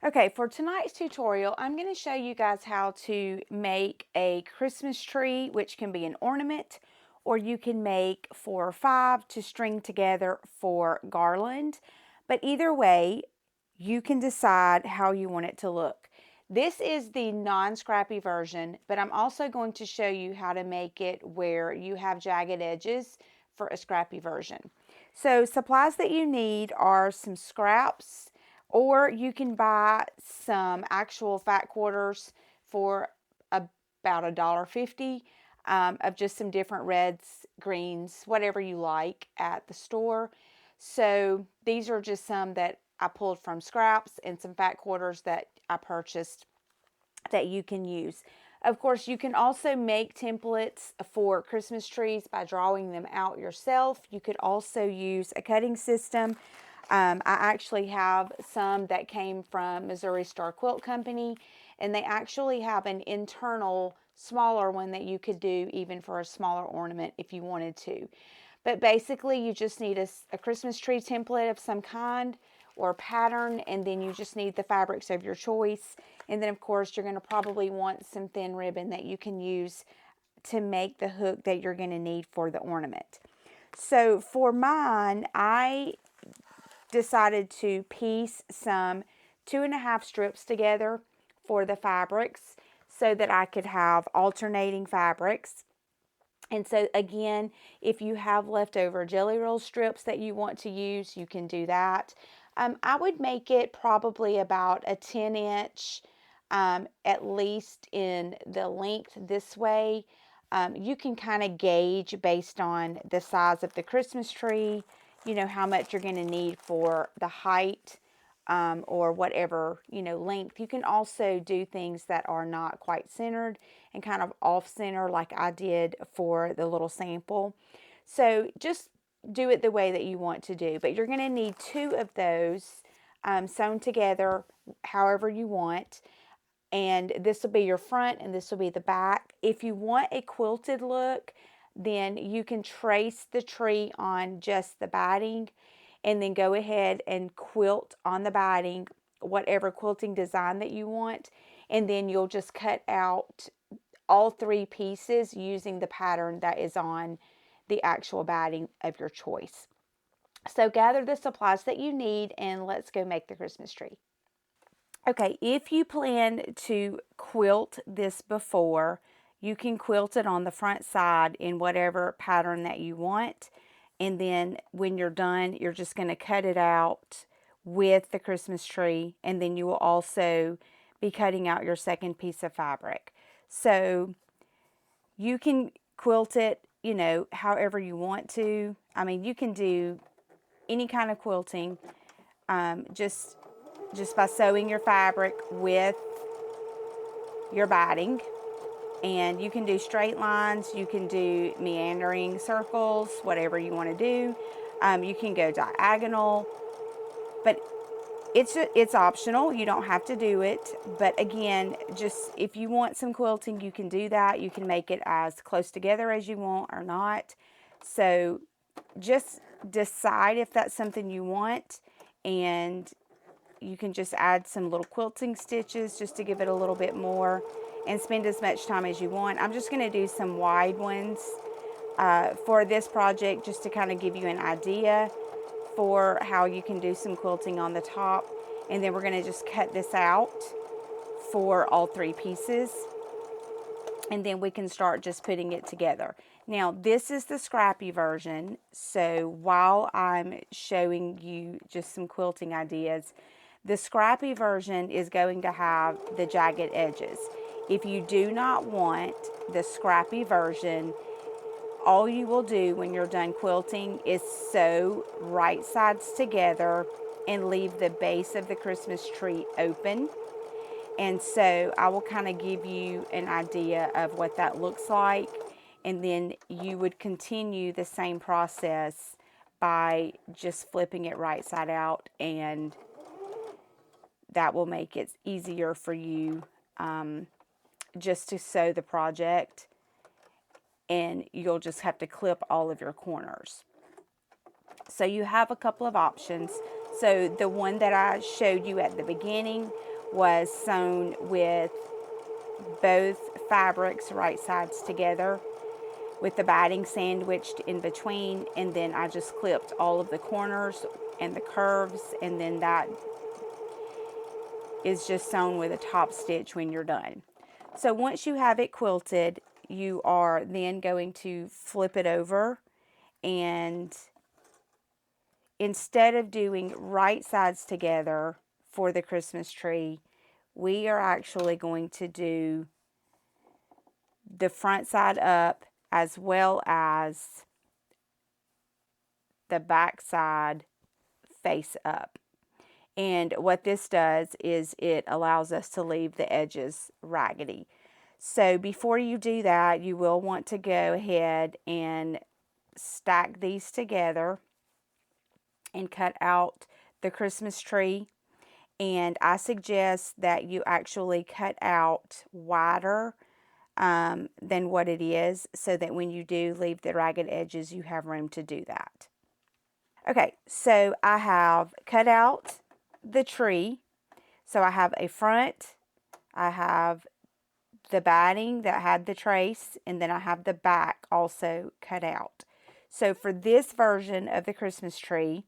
Okay, for tonight's tutorial, I'm going to show you guys how to make a Christmas tree, which can be an ornament, or you can make 4 or 5 to string together for garland. But either way, you can decide how you want it to look. This is the non-scrappy version, but I'm also going to show you how to make it where you have jagged edges for a scrappy version. So supplies that you need are some scraps, or you can buy some actual fat quarters for about $1.50 of just some different reds, greens, whatever you like at the store. So these are just some that I pulled from scraps and some fat quarters that I purchased that you can use. Of course, you can also make templates for Christmas trees by drawing them out yourself. You could also use a cutting system. I actually have some that came from Missouri Star Quilt Company, and they actually have an internal smaller one that you could do even for a smaller ornament if you wanted to. But basically, you just need a Christmas tree template of some kind or pattern, and then you just need the fabrics of your choice. And then, of course, you're going to probably want some thin ribbon that you can use to make the hook that you're going to need for the ornament. So for mine, I decided to piece some 2.5 strips together for the fabrics so that I could have alternating fabrics. And so again, if you have leftover jelly roll strips that you want to use, you can do that. I would make it probably about a 10-inch, at least in the length this way. You can kind of gauge based on the size of the Christmas tree, you know, how much you're going to need for the height, or whatever, you know, length. You can also do things that are not quite centered and kind of off center like I did for the little sample. So just do it the way that you want to do. But you're going to need 2 of those sewn together however you want. And this will be your front and this will be the back. If you want a quilted look, then you can trace the tree on just the batting and then go ahead and quilt on the batting whatever quilting design that you want, and then you'll just cut out all 3 pieces using the pattern that is on the actual batting of your choice. So gather the supplies that you need and let's go make the Christmas tree. Okay, if you plan to quilt this before, you can quilt it on the front side in whatever pattern that you want. And then when you're done, you're just going to cut it out with the Christmas tree. And then you will also be cutting out your second piece of fabric. So you can quilt it, you know, however you want to. I mean, you can do any kind of quilting, just by sewing your fabric with your batting. And you can do straight lines, you can do meandering circles, whatever you want to do. You can go diagonal, but it's optional. You don't have to do it. But again, just if you want some quilting, you can do that. You can make it as close together as you want or not. So just decide if that's something you want, and you can just add some little quilting stitches just to give it a little bit more and spend as much time as you want. I'm just going to do some wide ones for this project just to kind of give you an idea for how you can do some quilting on the top. And then we're going to just cut this out for all 3 pieces. And then we can start just putting it together. Now, this is the scrappy version. So while I'm showing you just some quilting ideas, the scrappy version is going to have the jagged edges. If you do not want the scrappy version, all you will do when you're done quilting is sew right sides together and leave the base of the Christmas tree open. And so I will kind of give you an idea of what that looks like. And then you would continue the same process by just flipping it right side out, and that will make it easier for you just to sew the project, and you'll just have to clip all of your corners. So you have a couple of options. So the one that I showed you at the beginning was sewn with both fabrics right sides together with the batting sandwiched in between, and then I just clipped all of the corners and the curves, and then that is just sewn with a top stitch when you're done. So once you have it quilted, you are then going to flip it over, and instead of doing right sides together for the Christmas tree, we are actually going to do the front side up as well as the back side face up. And what this does is it allows us to leave the edges raggedy. So before you do that, you will want to go ahead and stack these together and cut out the Christmas tree. And I suggest that you actually cut out wider than what it is, so that when you do leave the ragged edges, you have room to do that. Okay, so I have cut out the tree. So I have a front, I have the batting that had the trace, and then I have the back also cut out. So for this version of the Christmas tree,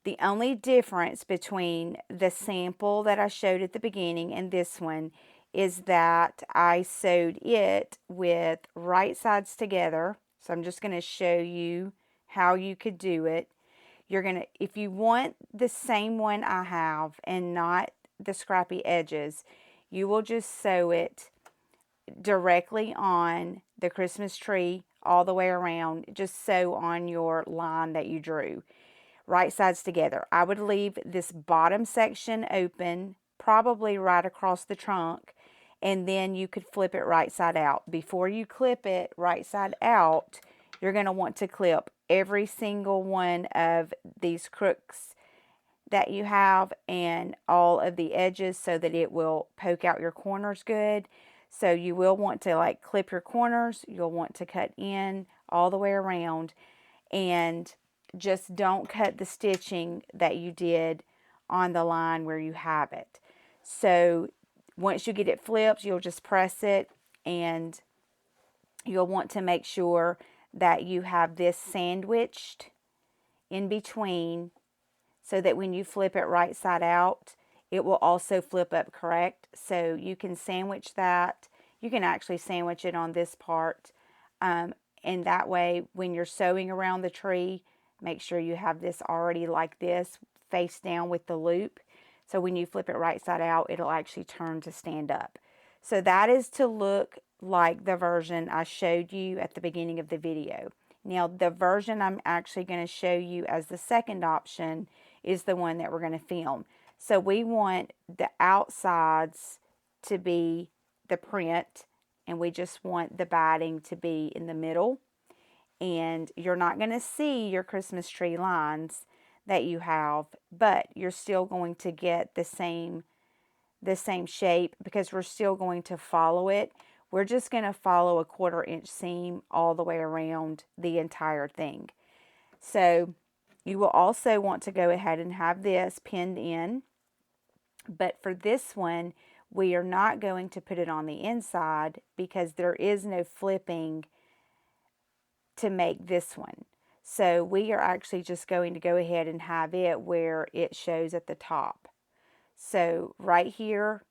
the only difference between the sample that I showed at the beginning and this one is that I sewed it with right sides together. So I'm just going to show you how you could do it. You're going to, if you want the same one I have and not the scrappy edges, you will just sew it directly on the Christmas tree all the way around. Just sew on your line that you drew. Right sides together. I would leave this bottom section open, probably right across the trunk, and then you could flip it right side out. Before you clip it right side out, you're going to want to clip every single one of these crooks that you have and all of the edges so that it will poke out your corners good. So you will want to like clip your corners. You'll want to cut in all the way around, and just don't cut the stitching that you did on the line where you have it. So once you get it flipped, you'll just press it, and you'll want to make sure that you have this sandwiched in between so that when you flip it right side out, it will also flip up correct. So you can sandwich that. You can actually sandwich it on this part. And that way, when you're sewing around the tree, make sure you have this already like this, face down with the loop. So when you flip it right side out, it'll actually turn to stand up. So that is to look like the version I showed you at the beginning of the video. Now, the version I'm actually going to show you as the second option is the one that we're going to film. So we want the outsides to be the print, and we just want the batting to be in the middle. And you're not going to see your Christmas tree lines that you have, but you're still going to get the same shape because we're still going to follow it. We're just going to follow a 1/4 inch seam all the way around the entire thing. So you will also want to go ahead and have this pinned in, but for this one, we are not going to put it on the inside because there is no flipping to make this one. So we are actually just going to go ahead and have it where it shows at the top. So right here,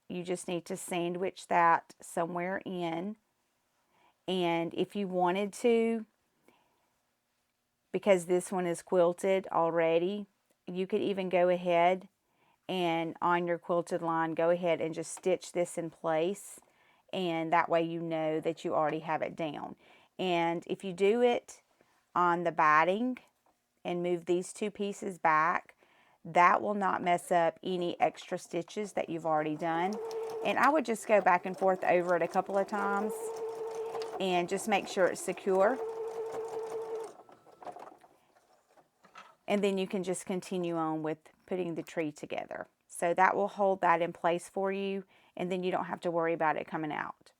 you just need to sandwich that somewhere in. And if you wanted to, because this one is quilted already, you could even go ahead and on your quilted line, go ahead and just stitch this in place. And that way you know that you already have it down. And if you do it on the batting and move these two pieces back, that will not mess up any extra stitches that you've already done. And I would just go back and forth over it a couple of times and just make sure it's secure. And then you can just continue on with putting the tree together. So that will hold that in place for you, and then you don't have to worry about it coming out.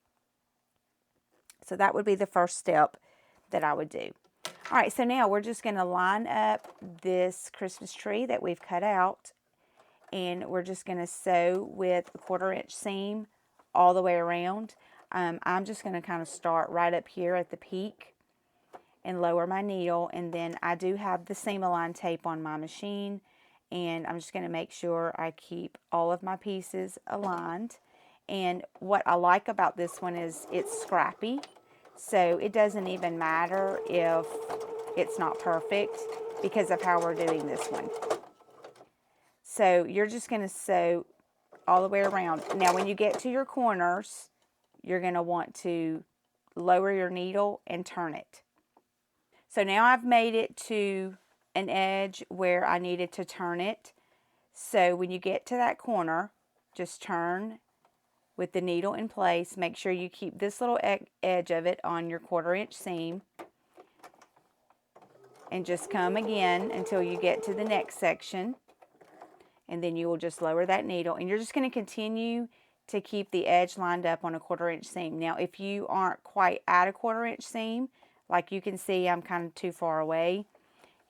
So that would be the first step that I would do. All right, so now we're just going to line up this Christmas tree that we've cut out, and we're just going to sew with a 1/4-inch seam all the way around. I'm just going to kind of start right up here at the peak and lower my needle, and then I do have the seam-align tape on my machine, and I'm just going to make sure I keep all of my pieces aligned. And what I like about this one is it's scrappy, so it doesn't even matter if it's not perfect because of how we're doing this one. So you're just going to sew all the way around. Now when you get to your corners, you're going to want to lower your needle and turn it. So now I've made it to an edge where I needed to turn it. So when you get to that corner, just turn with the needle in place. Make sure you keep this little edge of it on your 1/4-inch seam. And just come again until you get to the next section. And then you will just lower that needle. And you're just going to continue to keep the edge lined up on a 1/4-inch seam. Now, if you aren't quite at a 1/4-inch seam, like you can see I'm kind of too far away,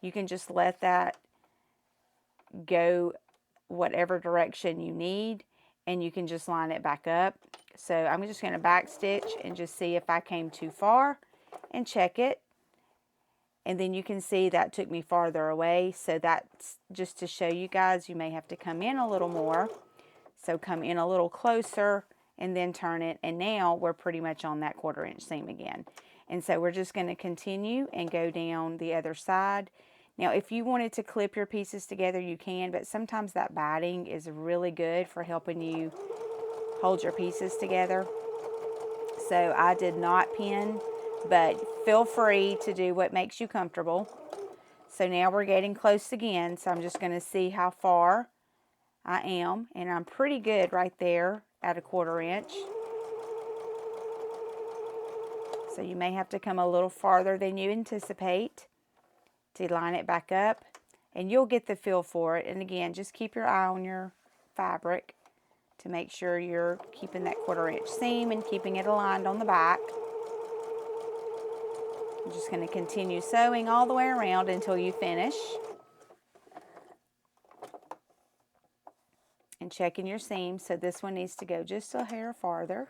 you can just let that go whatever direction you need, and you can just line it back up. So I'm just going to back stitch and just see if I came too far and check it. And then you can see that took me farther away. So that's just to show you guys, you may have to come in a little more. So come in a little closer and then turn it. And now we're pretty much on that 1/4-inch seam again. And so we're just going to continue and go down the other side. Now, if you wanted to clip your pieces together, you can, but sometimes that batting is really good for helping you hold your pieces together. So I did not pin, but feel free to do what makes you comfortable. So now we're getting close again, so I'm just going to see how far I am, and I'm pretty good right there at a 1/4-inch. So you may have to come a little farther than you anticipate to line it back up, and you'll get the feel for it. And again, just keep your eye on your fabric to make sure you're keeping that 1/4-inch seam and keeping it aligned on the back. I'm just going to continue sewing all the way around until you finish. And checking your seam, so this one needs to go just a hair farther.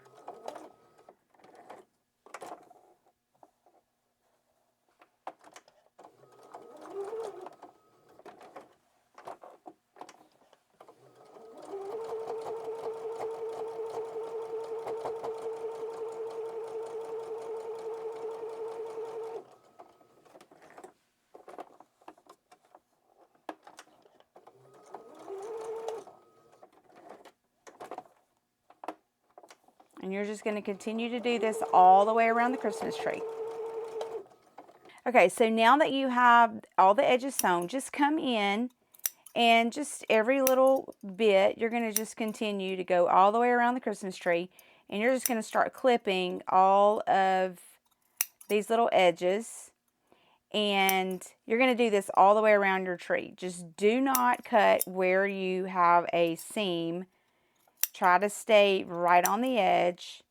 And you're just going to continue to do this all the way around the Christmas tree. Okay, so now that you have all the edges sewn, just come in and just every little bit, you're going to just continue to go all the way around the Christmas tree. And you're just going to start clipping all of these little edges. And you're going to do this all the way around your tree. Just do not cut where you have a seam. Try to stay right on the edge.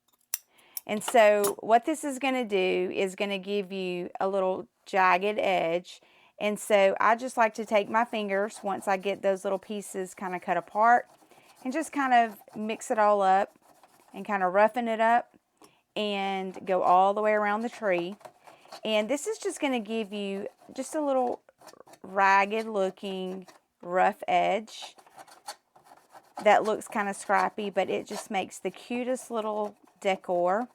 And so what this is going to do is going to give you a little jagged edge. And so I just like to take my fingers once I get those little pieces kind of cut apart and just kind of mix it all up and kind of roughen it up and go all the way around the tree. And this is just going to give you just a little ragged looking rough edge that looks kind of scrappy, but it just makes the cutest little decor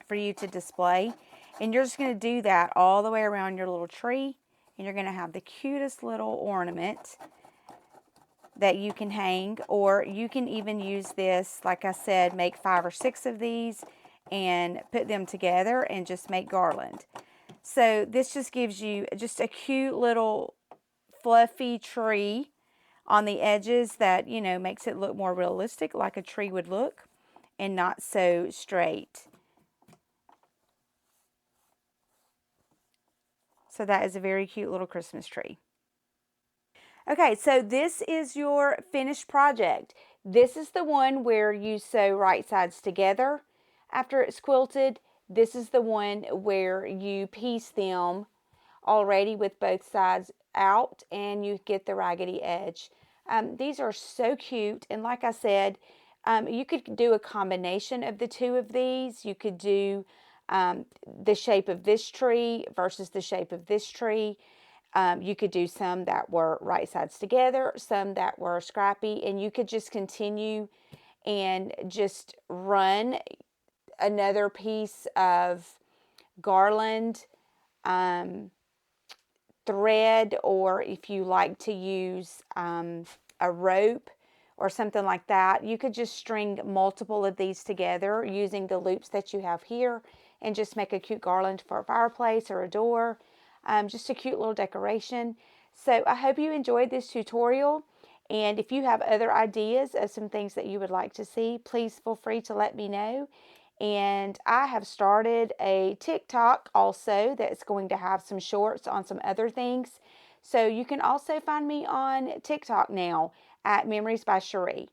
for you to display. And you're just going to do that all the way around your little tree, and you're going to have the cutest little ornament that you can hang, or you can even use this, like I said, make 5 or 6 of these and put them together and just make garland. So this just gives you just a cute little fluffy tree on the edges that, you know, makes it look more realistic like a tree would look and not so straight. So that is a very cute little Christmas tree. Okay, so this is your finished project. This is the one where you sew right sides together after it's quilted. This is the one where you piece them already with both sides out and you get the raggedy edge. These are so cute, and like I said, you could do a combination of the two of these. You could do the shape of this tree versus the shape of this tree. You could do some that were right sides together, some that were scrappy, and you could just continue and just run another piece of garland thread, or if you like to use a rope or something like that, you could just string multiple of these together using the loops that you have here and just make a cute garland for a fireplace or a door. Just a cute little decoration. So I hope you enjoyed this tutorial. And if you have other ideas of some things that you would like to see, please feel free to let me know. And I have started a TikTok also that's going to have some shorts on some other things. So you can also find me on TikTok now at Memories by Cherie.